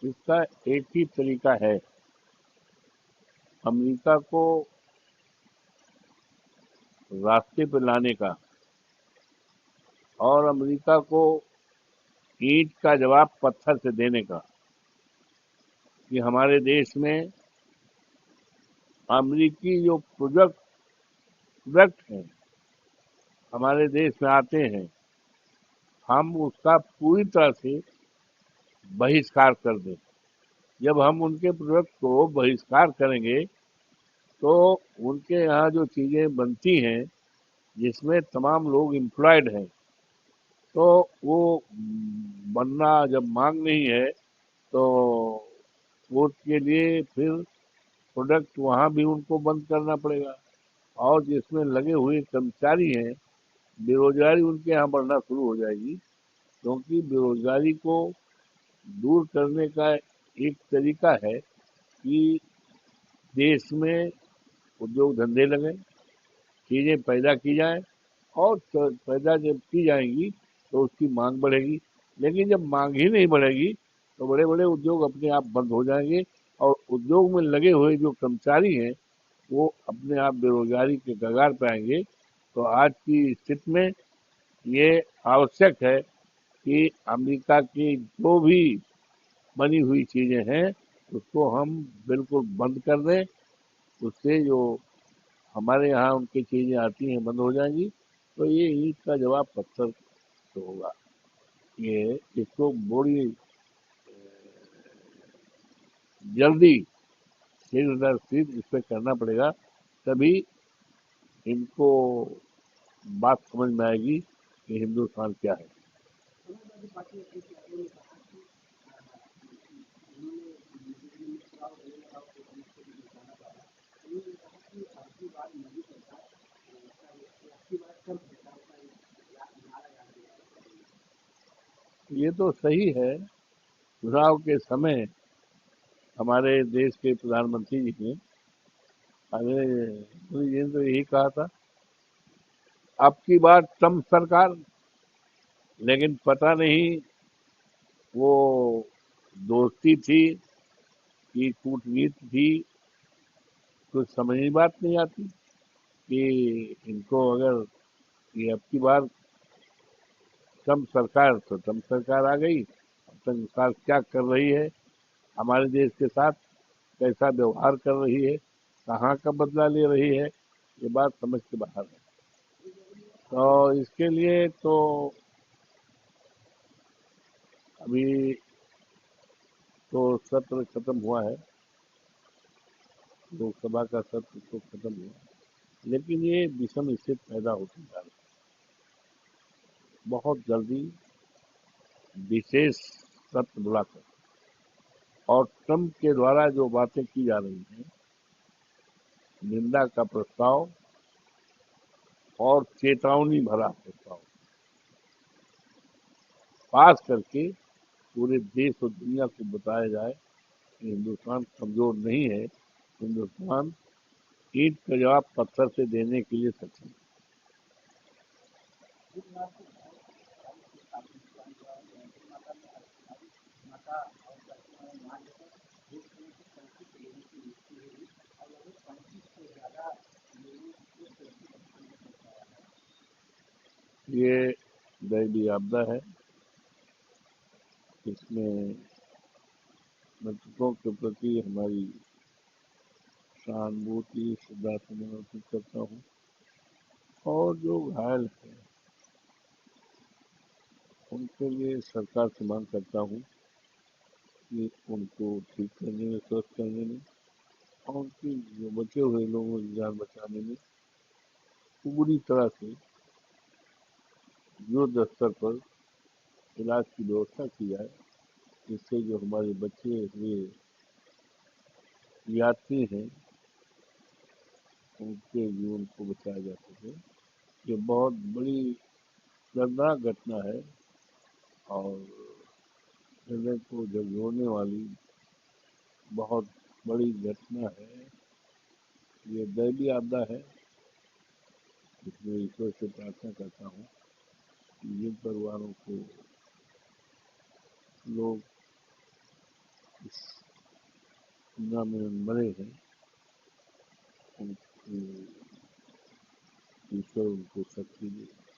इसका एक ही तरीका है, अमेरिका को रास्ते पर लाने का और अमेरिका को ईंट का जवाब पत्थर से देने का। कि हमारे देश में अमेरिकी जो प्रोडक्ट हैं हमारे देश में आते हैं, हम उसका पूरी तरह से बहिष्कार कर दें। जब हम उनके प्रोडक्ट को बहिष्कार करेंगे तो उनके यहाँ जो चीजें बनती हैं जिसमें तमाम लोग एम्प्लॉयड हैं, तो वो बनना जब मांग नहीं है तो उसके लिए फिर प्रोडक्ट वहाँ भी उनको बंद करना पड़ेगा। और जिसमें लगे हुए कर्मचारी हैं, बेरोजगारी उनके यहाँ बढ़ना शुरू हो जाएगी। क्योंकि बेरोजगारी को दूर करने का एक तरीका है कि देश में उद्योग धंधे लगें, चीजें पैदा की जाएं, और पैदा जब की जाएंगी तो उसकी मांग बढ़ेगी। लेकिन जब मांग ही नहीं बढ़ेगी तो बड़े बड़े उद्योग अपने आप बंद हो जाएंगे और उद्योग में लगे हुए जो कर्मचारी हैं वो अपने आप बेरोजगारी के कगार पे आएंगे। तो आज की स्थिति में ये आवश्यक है कि अमेरिका की जो भी बनी हुई चीजें हैं उसको हम बिल्कुल बंद कर दें। उससे जो हमारे यहाँ उनकी चीजें आती हैं बंद हो जाएंगी। तो ये ईंट का जवाब पत्थर से होगा। ये इसको बड़ी जल्दी शीघ्र दर शीघ्र इस पे करना पड़ेगा, तभी इनको बात समझ में आएगी कि हिंदुस्तान क्या है। ये तो सही है। चुनाव के समय हमारे देश के प्रधानमंत्री जी ने, अरे मोदी जी ने तो यही कहा था, अब की बार ट्रम्प सरकार। लेकिन पता नहीं वो दोस्ती थी कि कूटनीति थी, कुछ समझ में बात नहीं आती कि इनको अगर ये अब की बार ट्रम्प सरकार, तो ट्रम्प सरकार आ गई, अब तक सरकार क्या कर रही है हमारे देश के साथ, कैसा व्यवहार कर रही है, कहाँ का बदला ले रही है, ये बात समझ के बाहर है। तो इसके लिए तो अभी तो सत्र खत्म हुआ है, लोकसभा का सत्र तो खत्म हुआ, लेकिन ये विषम स्थिति पैदा होती जा रही है। बहुत जल्दी विशेष सत्र बुलाकर और ट्रम्प के द्वारा जो बातें की जा रही हैं, निंदा का प्रस्ताव और चेतावनी भरा प्रस्ताव पास करके पूरे देश और दुनिया को बताया जाए कि हिंदुस्तान कमजोर नहीं है, हिंदुस्तान ईंट का जवाब पत्थर से देने के लिए सक्षम है। ये दैवीय आपदा है, इसमें मृतकों के प्रति हमारी सहानुभूति श्रद्धा समर्पित करता हूँ। और जो घायल हैं उनके लिए सरकार से मांग करता हूँ कि उनको ठीक करने में, स्वस्थ करने में और उनकी जो बचे हुए लोगों की जान बचाने में पूरी तरह से युद्ध स्तर पर इलाज की व्यवस्था की जाए, जिससे जो हमारे बचे हुए यात्री हैं उनके जीवन को बचाया जा सके। ये बहुत बड़ी दर्दनाक घटना है और हृदय को झकझोरने वाली बहुत बड़ी घटना है। ये दैवीय आपदा है, इसमें ईश्वर से प्रार्थना करता हूँ कि जिन परिवारों को लोग दुनिया में मरे हैं, उनको ईश्वर उनको शक्ति दे।